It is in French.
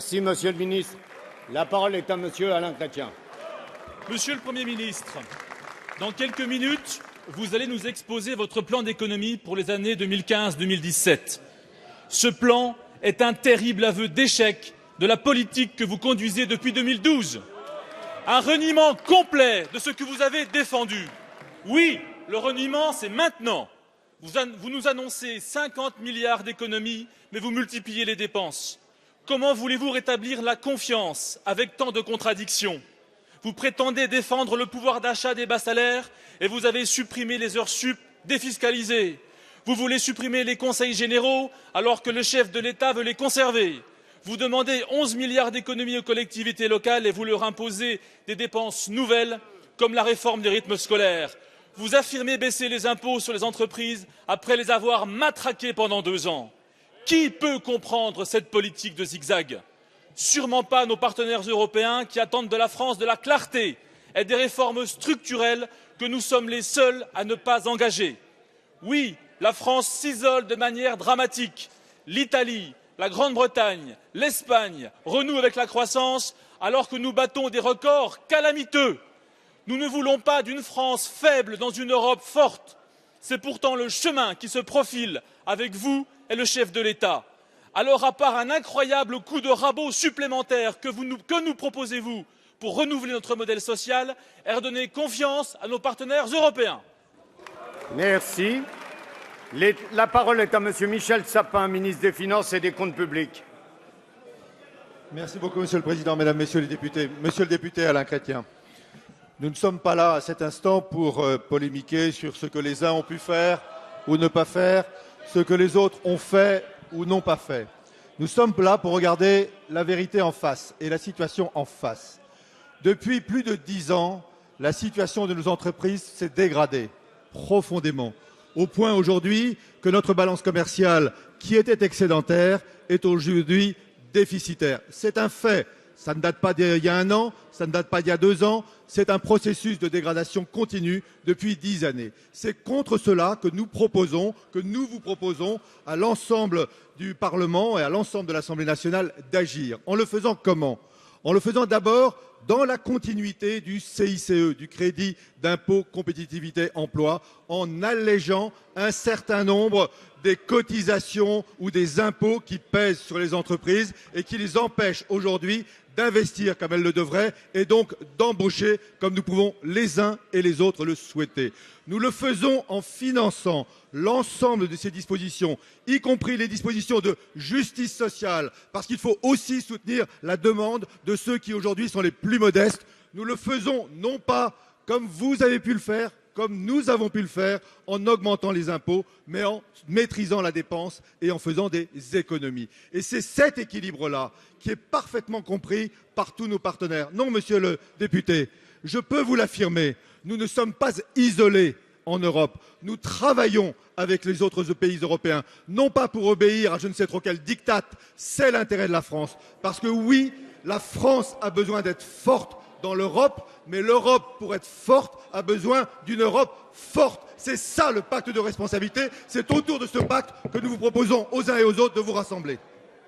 Merci, Monsieur le ministre. La parole est à Monsieur Alain Chrétien. Monsieur le Premier ministre, dans quelques minutes, vous allez nous exposer votre plan d'économie pour les années 2015-2017. Ce plan est un terrible aveu d'échec de la politique que vous conduisez depuis 2012. Un reniement complet de ce que vous avez défendu. Oui, le reniement, c'est maintenant. Vous nous annoncez 50 milliards d'économies, mais vous multipliez les dépenses. Comment voulez-vous rétablir la confiance avec tant de contradictions? Vous prétendez défendre le pouvoir d'achat des bas salaires et vous avez supprimé les heures sup défiscalisées. Vous voulez supprimer les conseils généraux alors que le chef de l'État veut les conserver. Vous demandez 11 milliards d'économies aux collectivités locales et vous leur imposez des dépenses nouvelles comme la réforme des rythmes scolaires. Vous affirmez baisser les impôts sur les entreprises après les avoir matraqués pendant 2 ans. Qui peut comprendre cette politique de zigzag? Sûrement pas nos partenaires européens qui attendent de la France de la clarté et des réformes structurelles que nous sommes les seuls à ne pas engager. Oui, la France s'isole de manière dramatique. L'Italie, la Grande-Bretagne, l'Espagne renouent avec la croissance alors que nous battons des records calamiteux. Nous ne voulons pas d'une France faible dans une Europe forte. C'est pourtant le chemin qui se profile avec vous et le chef de l'État. Alors, à part un incroyable coup de rabot supplémentaire, que nous proposez-vous pour renouveler notre modèle social et redonner confiance à nos partenaires européens? Merci. La parole est à Monsieur Michel Sapin, ministre des Finances et des Comptes publics. Merci beaucoup, Monsieur le Président, Mesdames, Messieurs les députés. Monsieur le député Alain Chrétien, nous ne sommes pas là à cet instant pour polémiquer sur ce que les uns ont pu faire ou ne pas faire, ce que les autres ont fait ou n'ont pas fait. Nous sommes là pour regarder la vérité en face et la situation en face. Depuis plus de 10 ans, la situation de nos entreprises s'est dégradée profondément, au point aujourd'hui que notre balance commerciale, qui était excédentaire, est aujourd'hui déficitaire. C'est un fait. Ça ne date pas d'il y a 1 an, ça ne date pas d'il y a 2 ans, c'est un processus de dégradation continue depuis 10 années. C'est contre cela que nous vous proposons à l'ensemble du Parlement et à l'ensemble de l'Assemblée nationale d'agir. En le faisant comment? En le faisant d'abord dans la continuité du CICE, du crédit d'impôt compétitivité emploi, en allégeant un certain nombre des cotisations ou des impôts qui pèsent sur les entreprises et qui les empêchent aujourd'hui d'investir comme elles le devraient et donc d'embaucher comme nous pouvons les uns et les autres le souhaiter. Nous le faisons en finançant l'ensemble de ces dispositions, y compris les dispositions de justice sociale, parce qu'il faut aussi soutenir la demande de ceux qui aujourd'hui sont les plus modestes. Nous le faisons non pas comme vous avez pu le faire, comme nous avons pu le faire, en augmentant les impôts, mais en maîtrisant la dépense et en faisant des économies. Et c'est cet équilibre-là qui est parfaitement compris par tous nos partenaires. Non, monsieur le député, je peux vous l'affirmer, nous ne sommes pas isolés en Europe. Nous travaillons avec les autres pays européens, non pas pour obéir à je ne sais trop quel diktat, c'est l'intérêt de la France. Parce que oui, la France a besoin d'être forte dans l'Europe, mais l'Europe, pour être forte, a besoin d'une Europe forte. C'est ça le pacte de responsabilité. C'est autour de ce pacte que nous vous proposons aux uns et aux autres de vous rassembler.